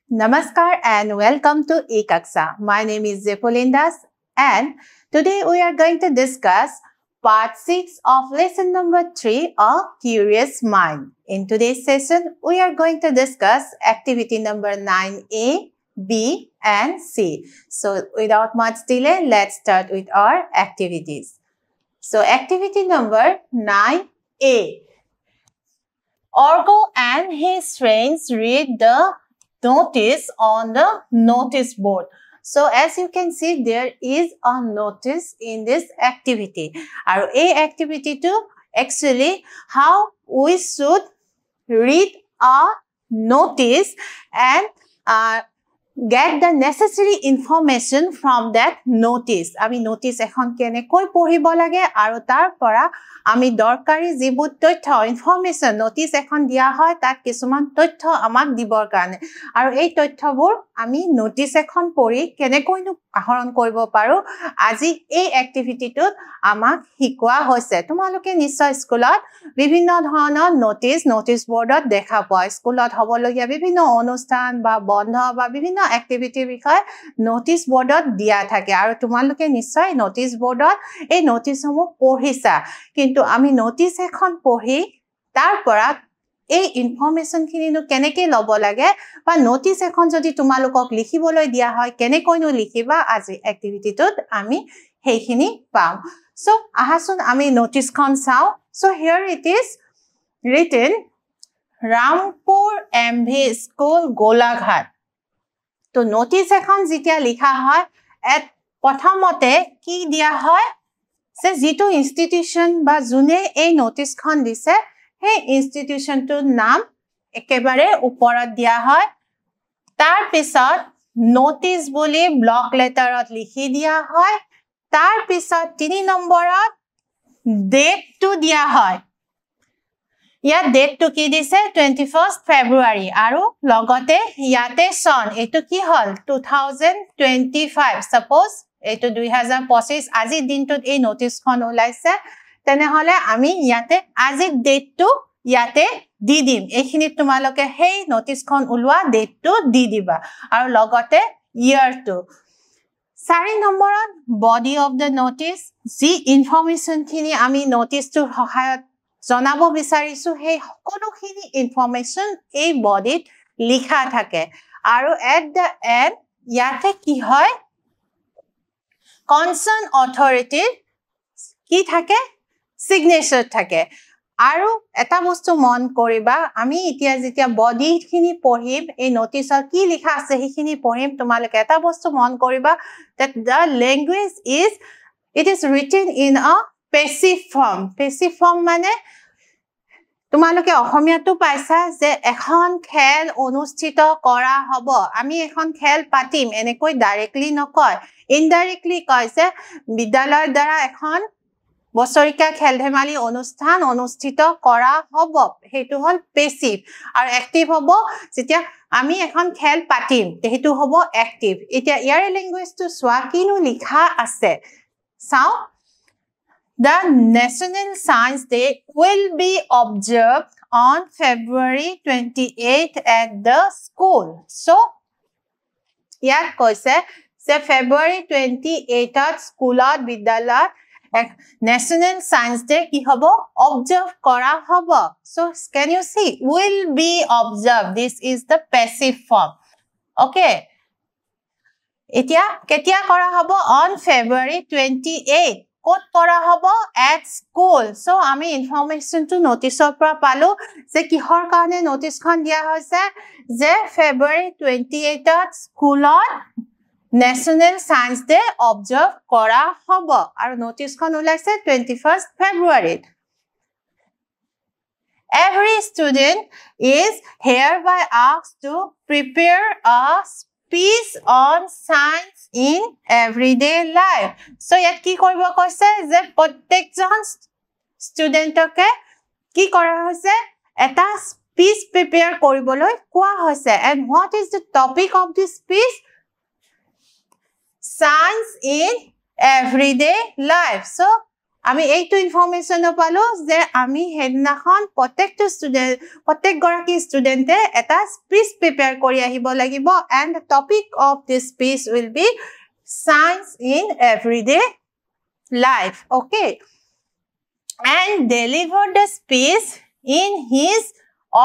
Namaskar and welcome to eKaksha. My name is Zepolindas and today we are going to discuss part 6 of lesson number 3, A Curious Mind. In today's session, we are going to discuss activity number 9A, B and C. So without much delay, let's start with our activities. So activity number 9A. Orgo and his friends read the notice on the notice board. So as you can see, there is a notice in this activity. Our A activity to actually how we should read a notice and get the necessary information from that notice. Ami notice ekhon kenekoi poribo lage aru tar pora ami dorkari jibut tothyo information notice ekhon dia hoy tat kisuman tothyo amak dibor karone aru ei tothybor ami notice ekhon pori kenekoi nu ahoron koribo paru aji ei activity tut amak hikoa hoise tumaloke nishoy schoolot bibhinno dhoroner notice boardot dekha poi schoolot hobologia bibhinno onusthan ba bondho ba bibhinno activity বিষয় notice boardot দিয়া থাকে আৰু তোমালোকে নিশ্চয় notice boardot এই notice সমূহ পঢ়িছা কিন্তু আমি notice এখন পঢ়ি তাৰ পৰা এই ইনফৰমেশন খিনিনো কেনেকৈ লব লাগে বা notice এখন যদি তোমালোকক লিখিবলৈ দিয়া হয় কেনেকৈনো লিখিবা আজি এক্টিভিটিটোত আমি সেইখিনি পাম সো আহাচোন আমি notice খন চাও so here it is written Rampur MV School Golaghat তো নোটিস এখন যেতিয়া লিখা হয় এট প্ৰথমতে কি দিয়া হয় সে যেটো ইনস্টিটিউশন বা জুনে এই নোটিসখন দিছে সেই ইনস্টিটিউশনটোৰ নাম একেবাৰে ওপৰত দিয়া হয় তাৰ পিছত নোটিস বুলি ব্লক লেটাৰত লিখি দিয়া হয় তাৰ পিছত 3 নম্বৰত ডেটটো দিয়া হয় ইয়াত ডেটটো কি দিছে 21st February আৰু লগতে ইয়াতে সন এটো কি হল 2025 সাপোজ এটো 2025 আজি দিনটোত এই নোটিসখন ওলাইছে তেনে হলে আমি ইয়াতে আজি ডেটটো ইয়াতে দি দিম এইখিনি তোমালোকে হেই নোটিসখন ওলোৱা ডেটটো দি দিবা আৰু লগতে ইয়াৰটো 4 নম্বৰত বডি অফ দ্য নোটিস যি ইনফৰমেশন খিনি আমি নোটিসটো সহায়ত জনাব বিচাৰিছো হেই সকলোখিনি ইনফৰমেশন এই বডিত লিখা থাকে আৰু এট দ্য এন্ড ইয়াতে কি হয় কনসাৰ্ন অথৰিটি কি থাকে সিগনেচাৰ থাকে আৰু এটা বস্তু মন কৰিবা আমি এতিয়া যেতিয়া বডি খিনি পঢ়িম এই নোটিসৰ কি লিখা আছে সেইখিনি পঢ়িম তোমালোকে এটা বস্তু মন কৰিবা that the language is it is written in a passive form মানে তোমালোকে অসমীয়াটো পাইছা যে এখন খেল অনুষ্ঠিত কৰা হ'ব আমি এখন খেল পাতিম এনেকৈ ডাইৰেক্টলি নকয় ইনডাইৰেক্টলি কয় যে বিদ্যালয়ৰ দ্বাৰা এখন বছৰিকা খেল ধেমালি অনুষ্ঠান অনুষ্ঠিত কৰা হ'ব হেতু হল পেসিভ আৰু এক্টিভ হ'ব যেতিয়া আমি এখন খেল পাতিম হেতু হ'ব এক্টিভ এতিয়া ইয়াৰ ল্যাঙ্গুৱেজটো সোৱা কিনো লিখা আছে চাও The National Science Day will be observed on February 28th at the school. So, ইয়াত কৈছে যে February 28th at schoolot বিদ্যালয়ত National Science Day কি হ'ব observe কৰা হ'ব. So, can you see will be observed this is the passive form. Okay. এতিয়া কেতিয়া কৰা হ'ব on February 28th কোট কৰা হ'ব at school so আমি ইনফৰমেশন টু নোটিসৰ পৰা পালো যে কিহৰ কাৰণে নোটিসখন দিয়া হৈছে যে February 28th ত স্কুলত National Science Day observe কৰা হ'ব আৰু নোটিসখন ওলাইছে 21st February Every student is hereby asked to prepare a speech on science in everyday life. So, yet ki koribo koise je prottekjon studentake ki kora hoise eta speech prepare koriboloi koa hoise and what is the topic of this speech? Science in everyday life. So, আমি এইটো information পালো যে আমি হেদিনাখন প্ৰত্যেক গৰাকী ষ্টুডেণ্টে এটা speech prepare কৰি আহিব লাগিব and the topic of this speech will be science in everyday life. Okay, and deliver the speech in his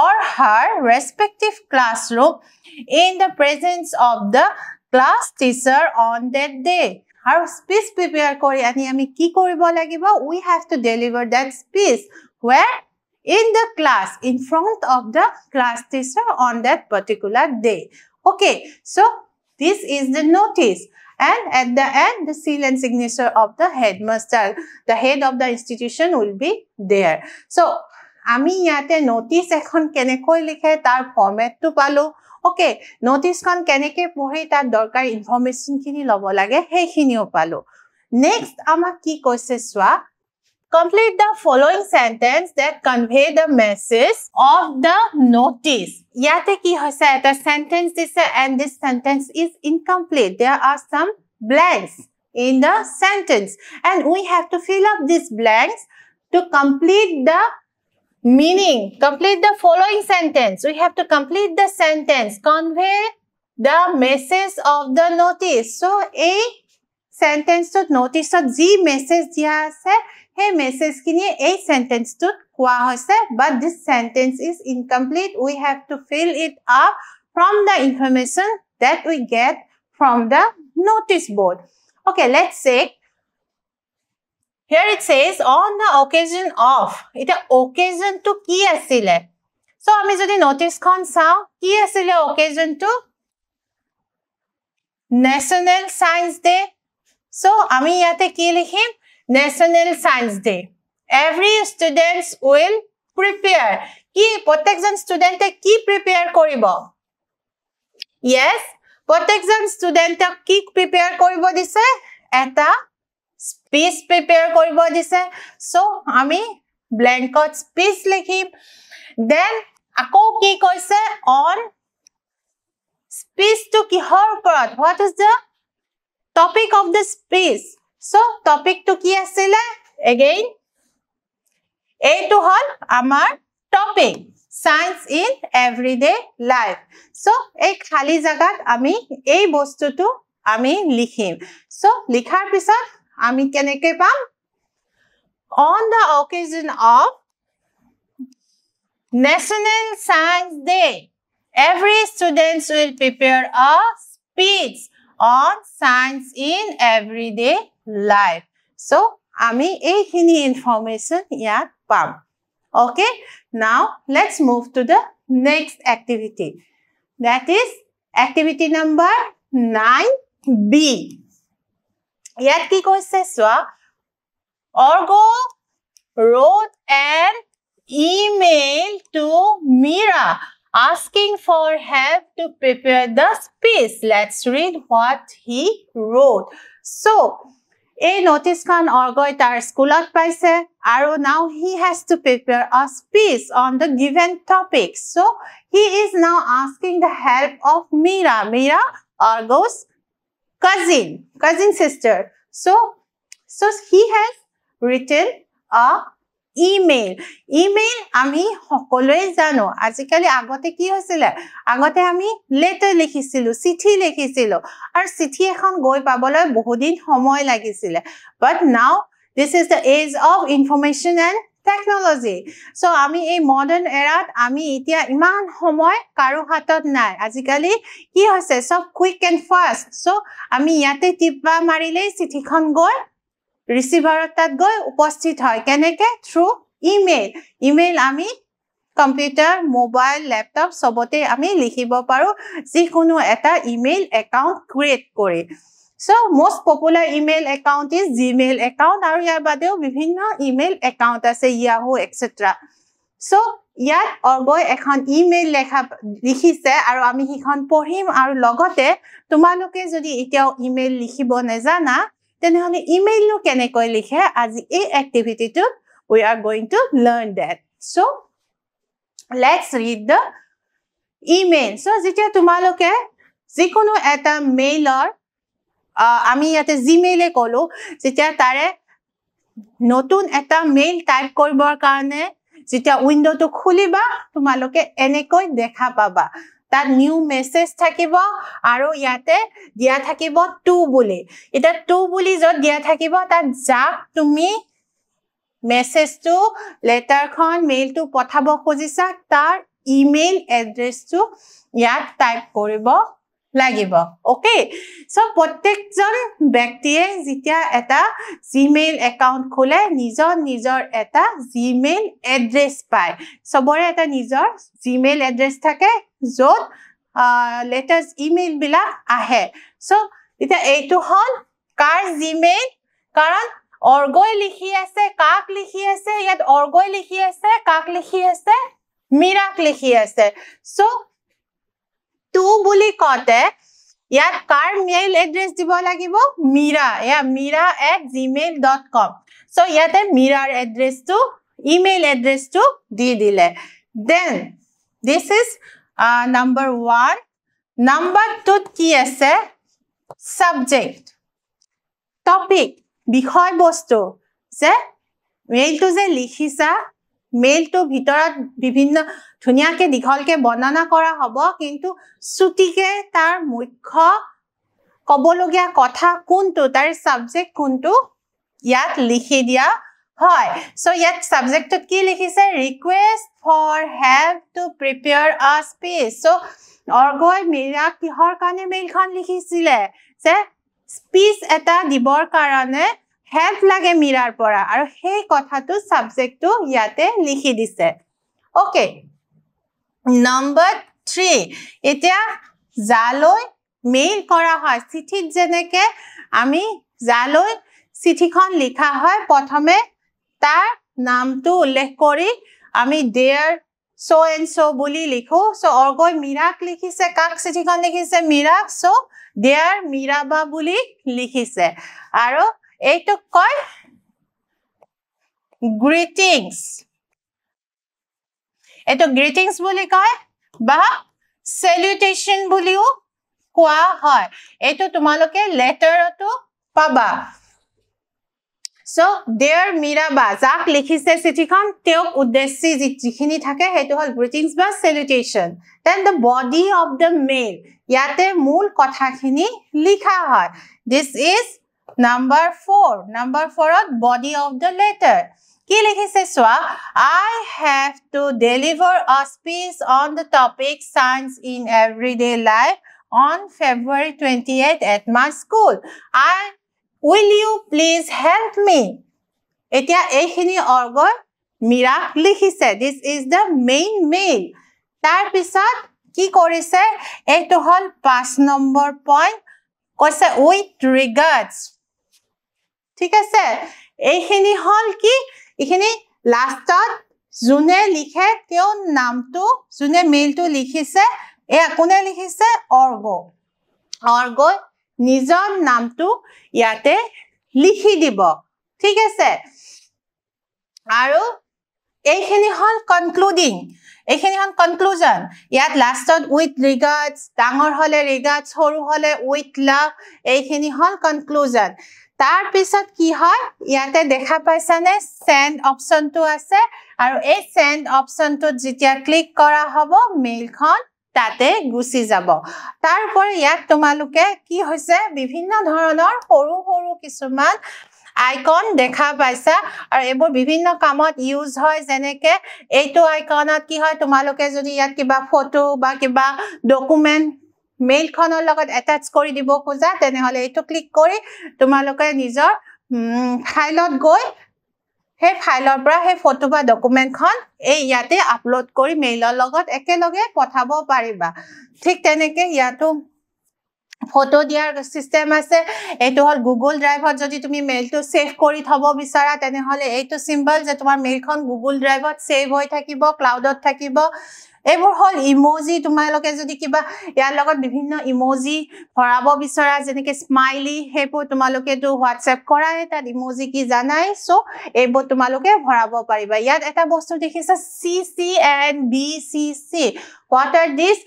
or her respective classroom in the presence of the class teacher on that day. Our speech prepare kori ani ami ki koribo lagibo, we have to deliver that speech where in the class, in front of the class teacher on that particular day. Okay, so this is the notice. And at the end, the seal and signature of the headmaster, the head of the institution will be there. So, ami yate notice ekhon kenekoi likhe tar format tu palo. Okay, notice kon keneke pohi tar dorkar information kini lobo lage hei khinio palo. Next, ama ki koise swa. Complete the following sentence that convey the message of the notice. Yate ki hoise eta sentence dise and this sentence is incomplete. There are some blanks in the sentence and we have to fill up these blanks to complete the meaning. Complete the following sentence. We have to complete the sentence. Convey the message of the notice. So, a sentence to notice to ji message diya ase. Hey, message kini a sentence to kwa hoise, but this sentence is incomplete. We have to fill it up from the information that we get from the notice board. Okay, let's say, here it says, on the occasion of, ita occasion to ki asile. So, ami jodi notice kon sao, ki asile occasion to? National Science Day. So, ami yate ki likhim? National Science Day. Every student will prepare. Ki protekjon student ki prepare koribo? Yes, protekjon student ki prepare koribo dise? Eta speech prepare koribo dise. So, ami blankot speech likhim. Then, ako ki koise on speech to kihor porot. What is the topic of the speech? So, topic to ki asile? Again, A to hol amar topic. Science in everyday life. So, ek khali jagat ami ei bostu tu ami likhim. So, likhar pisat ami keneke pam? On the occasion of National Science Day, every student will prepare a speech on science in everyday life. So, ami ei khini information yat pam. Okay, now let's move to the next activity. That is activity number 9B. Yat ki koise swa, Orgo wrote an email to Mira asking for help to prepare the speech. Let's read what he wrote. So, a notice kan Orgoy tar schoolat paise, aro now he has to prepare a speech on the given topic. So, he is now asking the help of Mira. Mira, Orgo's cousin sister. So he has written a email ami hokoloi jano ajikali agote ki hoisile agote ami letter likhisilu chithi likhisilu ar chithi ekhon goi paboloi bahudin samoy lagisile but now this is the age of information and technology so ami ei modern era ami itia iman samoy karu hatot nai ajikali ki hoise sob quick and fast so ami yate tipba marile chithi khon goi receiver tat goi uposthit hoy keneke through email ami computer mobile laptop sobote ami likhibo paru jikono eta email account create kori so most popular email account is Gmail account aru yar badeo bibhinno email account ase Yahoo etc so yar orgoi ekhon email likhise aru ami hikhon porhim aru logote tumaloke jodi etiao email likhibo nejana tenhone email no kenekoi likhe aji ei activity to we are going to learn that so let's read the email so jetia tumaloke jikono eta mailor ami yate Gmail e kolo jetia tare নতুন এটা mail type কৰিবৰ কাৰণে যেতিয়া উইন্ডোটো খুলিবা তোমালোকে এনেকৈ দেখা পাবা তাত নিউ মেসেজ থাকিব আৰু ইয়াতে দিয়া থাকিব টু বুলি এটা টু বুলি যত দিয়া থাকিব তাত যাক তুমি মেসেজটো লেটাৰখন মেইলটো পঠাব খুজিছা তাৰ ইমেইল এড্ৰেছটো ইয়াত টাইপ কৰিব লাগিব ওকে সো প্ৰত্যেকজন ব্যক্তিয়ে যেতিয়া এটা জিমেইল একাউন্ট খোলে নিজৰ এটা জিমেইল এড্ৰেছ পায় সবৰে এটা নিজৰ জিমেইল এড্ৰেছ থাকে যত লেটাৰ্স ইমেইল বিলাক আহে সো এটা এইটো হল কাৰ জিমেইল কাৰণ অৰ্গৈ লিখি আছে কাক লিখি আছে ইয়াত অৰ্গৈ লিখি আছে কাক লিখি আছে মীৰাক লিখি আছে সো টু বুলি কতে ইয়াত কাৰ মেইল এড্ৰেছ দিব লাগিব মীৰা ইয়া meera@gmail.com সো ইয়াতে মীৰাৰ এড্ৰেছটো ইমেইল এড্ৰেছটো দি দিলে then this is number 1 number 2 কি আছে সাবজেক্ট টপিক বিষয়বস্তু যে মেইলটো যে লিখিছা মেইলটো ভিতৰত বিভিন্ন ধুনিয়াকে দীঘলকে বৰ্ণনা কৰা হ'ব কিন্তু ছুটিকে তাৰ মুখ্য কবলগীয়া কথা কোনটো তাৰ সাবজেক্ট কোনটো ইয়াত লিখি দিয়া হয় সো ইয়াত সাবজেক্টত কি লিখিছে request for help to prepare a speech so অৰ্গৈ মীৰা কিহৰ কাৰণে মেইলখন লিখিছিলে যে স্পীচ এটা দিবৰ কাৰণে হেল্প লাগে মীৰাৰ পৰা আৰু সেই কথাটো সাবজেক্টটো ইয়াতে লিখি দিছে ওকে নাম্বাৰ 3 এতিয়া যালৈ মেইল কৰা হয় চিঠিত যেনেকে আমি যালৈ চিঠিখন লিখা হয় প্ৰথমে তাৰ নামটো উল্লেখ কৰি আমি দেয়াৰ so and so বুলি লিখো সো অৰ্গৈ মীৰাক লিখিছে কাক চিঠিখন লিখিছে মীৰাক সো দেয়াৰ মীৰাবা বুলি লিখিছে আৰু এইটো কয় গ্ৰিটিংস এটো গ্ৰিটিংস বুলি কয় বা সেলুটেশন বুলিও কোৱা হয় এটো তোমালোকে লেটাৰটো পাবা সো দেয়াৰ মীৰাবা যাক লিখিছে চিঠিখন তেওঁক উদ্দেশ্যি যিখিনি থাকে হেতু হল গ্ৰিটিংস বা salutation then the body of the mail ইয়াতে মূল কথাখিনি লিখা হয় দিস ইজ নাম্বাৰ 4 ত বডি অফ দ্য লেটাৰ কি লিখিছে সোৱা I have to deliver a speech on the topic science in everyday life on February 28 at my school will you please help me এতিয়া এইখিনি অৰ্গৈ মীৰাক লিখিছে this is the main mail তাৰ পিছত কি কৰিছে এইটো হল 5 নম্বৰ পইণ্ট কৈছে with regards ঠিক আছে এইখিনি হল কি এইখিনি লাষ্টত জুনে লিখে তেওঁৰ নামটো জুনে মেইলটো লিখিছে এ কোনে লিখিছে অৰ্গৈ নিজৰ নামটো ইয়াতে লিখি দিব ঠিক আছে আৰু এইখিনি হল কনক্লুডিং এইখিনি হল কনক্লুজন ইয়াত লাষ্টত উইথ ৰিগাৰ্ডছ ডাঙৰ হলে ৰিগাৰ্ডছ সৰু হলে উইথ লাভ এইখিনি হল কনক্লুজন তাৰ পিছত কি হয় ইয়াতে দেখা পাইছানে সেন্ড অপচনটো আছে আৰু এই সেন্ড অপচনটোত যেতিয়া ক্লিক কৰা হ'ব মেইলখন তাতে গুছি যাব তাৰপৰ ইয়াত তোমালোকে কি হৈছে বিভিন্ন ধৰণৰ সৰু সৰু কিছুমান আইকন দেখা পাইছা আৰু এবোৰ বিভিন্ন কামত ইউজ হয় যেনেকে এইটো আইকনত কি হয় তোমালোকে যদি ইয়াত কিবা ফটো বা কিবা ডকুমেন্ট মেইলখনৰ লগত এটাচ কৰি দিব খোজা তেনেহলে এইটো ক্লিক কৰি তোমালোকে নিজৰ ফাইলত গৈ সেই ফাইলৰ পৰা সেই ফটো বা ডকুমেন্টখন এই ইয়াতে আপলোড কৰি মেইলৰ লগত একেলগে পঠাব পাৰিবা ঠিক তেনেকে ইয়াতো ফটো দিয়াৰ সিস্টেম আছে এইটো হল গুগল ড্ৰাইভত যদি তুমি মেইলটো সেভ কৰি থব বিচাৰা তেনেহলে এইটো সিম্বল যে তোমাৰ মেইলখন গুগল ড্ৰাইভত সেভ হৈ থাকিব ক্লাউডত থাকিব এবোৰ হল ইমোজি তোমালোকে যদি কিবা ইয়াৰ লগত বিভিন্ন ইমোজি ভৰাব বিচাৰা যেনেকে স্মাইলি হেবোৰ তোমালোকে তো WhatsApp কৰাই তাত ইমোজি কি জানাই সো এবোৰ তোমালোকে ভৰাব পাৰিবা ইয়াত এটা বস্তু দেখিছা CC and BCC what are these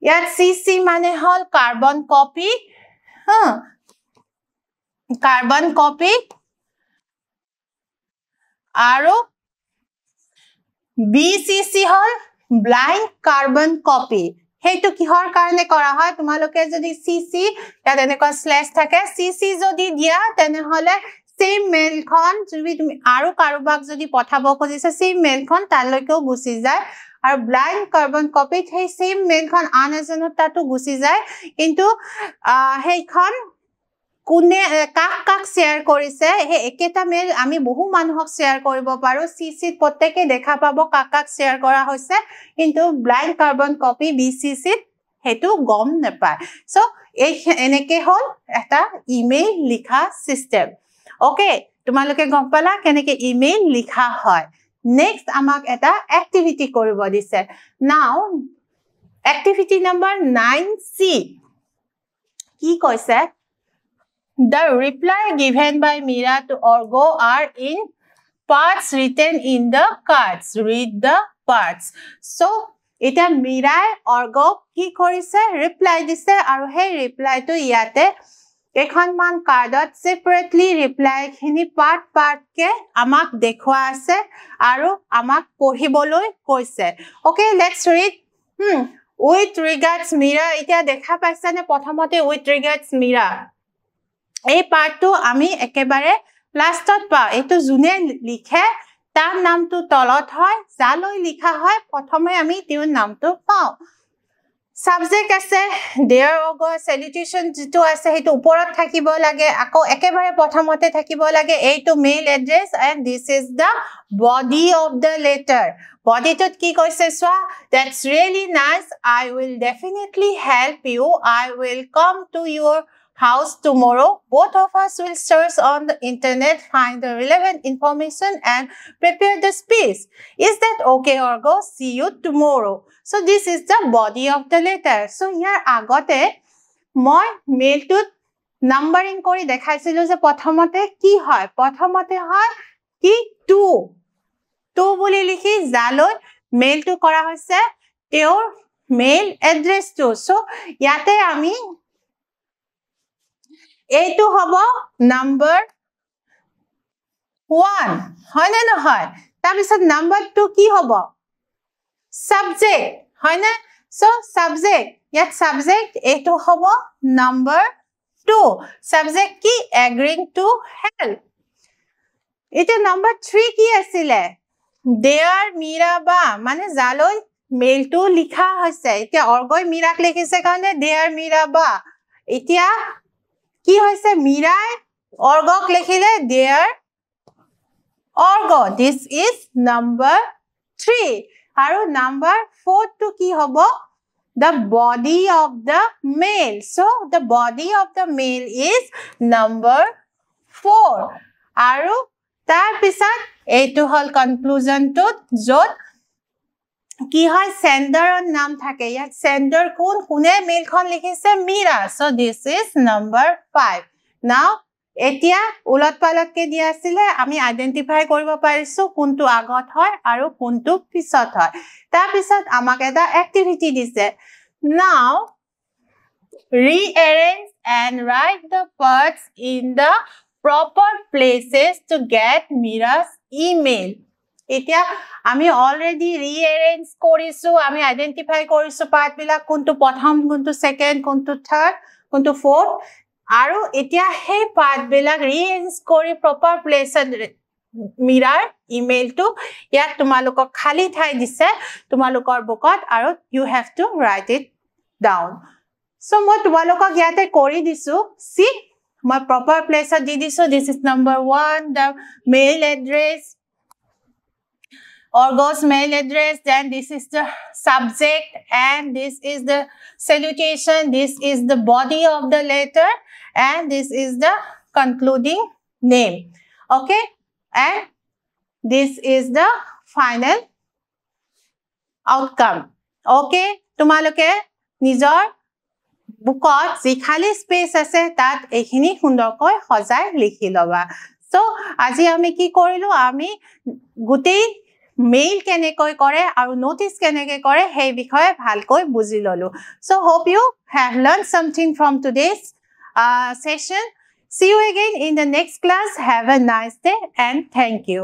ইয়াত CC মানে হল কার্বন কপি কার্বন কপি আৰু BCC হল blind carbon copy হেতু কিহৰ কাৰণে কৰা হয় তোমালোকে যদি CC ইয়াত এনেকুৱা স্ল্যাশ থাকে CC যদি দিয়া তেনে হলে same mail খন যদি তুমি আৰু কাৰোবাক যদি পঠাব খুজিছে same mail খন তালৈকেও গুচি যায় আৰু blind carbon copy সেই same mail খন আন এজনৰ তাতো গুচি যায় কিন্তু সেইখন কোনে কাক শেয়াৰ কৰিছে হে একেটা মেইল আমি বহু মানুহক শেয়াৰ কৰিব পাৰো CC প্ৰত্যেককে দেখা পাব কাক শেয়াৰ কৰা হৈছে কিন্তু ব্লাইন্ড কাৰ্বন কপি BCC হেতু গম নাপায় সো এই এনেকে হল এটা ইমেইল লিখা সিস্টেম ওকে তোমালোকে গম পালা কেনেকে ইমেইল লিখা হয় নেক্সট আমাক এটা এক্টিভিটি কৰিব দিছে নাও এক্টিভিটি নাম্বাৰ 9C কি কৈছে The reply given by Meera to Argo are in parts written in the cards. Read the parts. So, এটা Meera Argo কি কৰিছে reply দিছে আৰু সেই reply to ইয়াতে এখনমান কাৰ্ডত separately reply খিনি part কে আমাক দেখুৱা আছে আৰু আমাক পঢ়িবলৈ কৈছে Okay, let's read. With regards Meera এতিয়া দেখা পাইছানে প্ৰথমতে with regards Meera এই পাৰ্টটো আমি একেবাৰে লাষ্টত পাও এটো জুনে লিখে তাৰ নামটো তলত হয় জালৈ লিখা হয় প্ৰথমে আমি তিৰ নামটো পাও সাবজেক্ট আছে দেয়াৰ অগ স্যালুটেশন যেটো আছে হেতু ওপৰত থাকিব লাগে আকৌ একেবাৰে প্ৰথমতে থাকিব লাগে এইটো mail address and this is the body of the letter বডিটোত কি কৈছে সোৱা that's really nice I will definitely help you I will come to your house tomorrow. Both of us will search on the internet, find the relevant information and prepare the speech. Is that okay, Argo? See you tomorrow. So this is the body of the letter. So here agote moi mail to numbering kori dekhaisilo je prothomote ki hoy prothomote hoy ki 2 boli likhi jaloi mail to kora hoise teor mail address to so yate ami এইটো হবো number 1 হয় না নহয় তাৰ পিছত number 2 কি হবো subject হয় না সো সাবজেক্ট ইয়াত সাবজেক্ট এইটো হবো নাম্বার 2 সাবজেক্ট কি agreeing to help এটা নাম্বার 3 কি আছিল দেয়ার মীরাবা মানে জালৈ মেইলটো লিখা হৈছে এতিয়া অৰ্গই মীৰাক লিখিছে কাৰণে দেয়াৰ মীৰাবা এতিয়া কি হৈছে মীৰাই অৰ্গক লিখিলে দেয়াৰ অৰ্গ this is number 3 আৰু number 4 to কি হ'ব the body of the mail so the body of the mail is number 4 আৰু তাৰ পিছত এইটো হল কনক্লুজন টু যত কি হয় সেন্ডাৰৰ নাম থাকে ইয়াত সেন্ডাৰ কোনে মেইলখন লিখিছে Mira so this is number 5 now এতিয়া উলট পালটকে দিয়া আছিল আমি আইডেন্টিফাই কৰিব পাৰিছো কোনটো আগত হয় আৰু কোনটো পিছত হয় তাৰ পিছত আমাক এটা এক্টিভিটি দিছে now rearrange and write the parts in the proper places to get Meera's email এতিয়া আমি অলৰেডি ৰিএৰেঞ্জ কৰিছো আমি আইডেন্টিফাই কৰিছো পাৰ্ট বিলাক কোনটো প্ৰথম কোনটো সেকেন্ড কোনটো থাৰ্ড কোনটো ফোৰ্থ আৰু এতিয়া সেই পাৰ্ট বিলাক ৰিএৰেঞ্জ কৰি প্ৰপাৰ প্লেছত Meeraৰ ইমেইলটো ইয়াত তোমালোকক খালি ঠাই দিছে তোমালোকৰ বুকত আৰু you have to write it down so মই তোমালোকক ইয়াতে কৰি দিছো see মই প্ৰপাৰ প্লেছত দি দিছো this is number 1 the mail address Argo's mail address then this is the subject and this is the salutation this is the body of the letter and this is the concluding name okay and this is the final outcome okay তোমালোকে নিজৰ বুকত যি খালি space আছে তাত এইখিনি সুন্দৰকৈ সজাই লিখি লবা সো আজি আমি কি কৰিলো আমি গুটেই মেইল কেনেকৈ কৰে আৰু নোটিস কেনেকৈ কৰে সেই বিষয়ে ভালকৈ বুজি ললো so hope you have learned something from today's session see you again in the next class have a nice day and thank you